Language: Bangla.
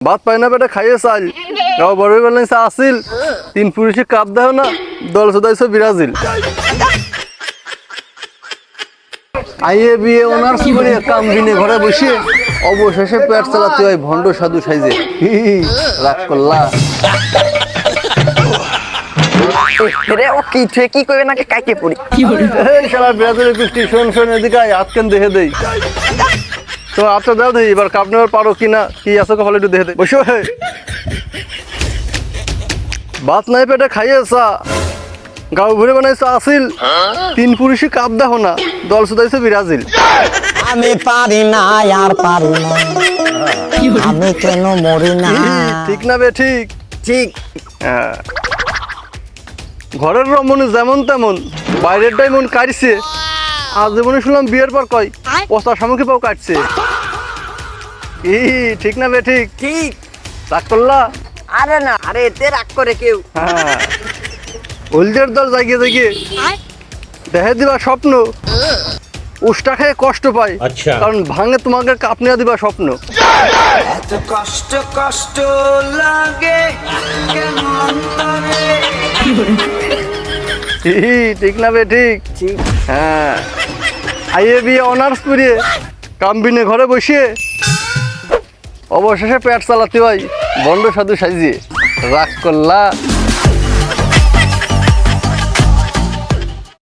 ভাত পাই না বেটা খাইয়ে চাল গাও বড় বেলা চা আসিল 3 পুরুষে কাপ দাও না দল সদাইছো ব্রাজিল আইএ বিএ অনার্স করে কাম দিনে ঘরে বসে অবশেষে পেট চালাতে হয় ভন্ড সাধু সাইজে রাগ করলা রে ও কি তুই কি কইবে নাকি কাইকে পড়ি এই শালা ব্রাজিলের কুস্তি শোন এদিকে আয় হাত কেন দেখে দেই তো আচ্ছা দাও দেই এবার কাপ নেবার পারো কিনা কি আছে কপালে একটু দেখে দে বসো ভাত নাই পেটে খাইয়ে চা গাও ঘুরে বানাইছে আসিল 3 পুরুষে কাপ দাও না দল সুদাইছে ব্রাজিল আমি পারি না আর পারি না আমি কেন মরি না ঠিক না বে ঠিক ঠিক হ্যাঁ ঘরের রমণী যেমন তেমন বাইরেরটাই মন কাটছে আজ জীবনে শুনলাম বিয়ের পর কয় পচা সামুখী পাও কাটছে ঠিক না বে ঠিক ঠিক রাগ করলা আরে না আরে এতে রাগ করে কেউ হ্যাঁ হলদের দল জাগিয়ে জাগিয়ে দেখে দিবা স্বপ্ন উষ্টা খেয়ে কষ্ট পাই কারণ ভাঙে তোমাকে কাপ নিয়ে দিবা স্বপ্ন এত কষ্ট কষ্ট লাগে কেন অন্তরে ঠিক না বে ঠিক ঠিক হ্যাঁ আইএ বিএ অনার্স করিয়ে কামবিনে ঘরে বসিয়ে অবশেষে পেট চালাতে হয় বন্ড সাধু সাজিয়ে রাগ করলা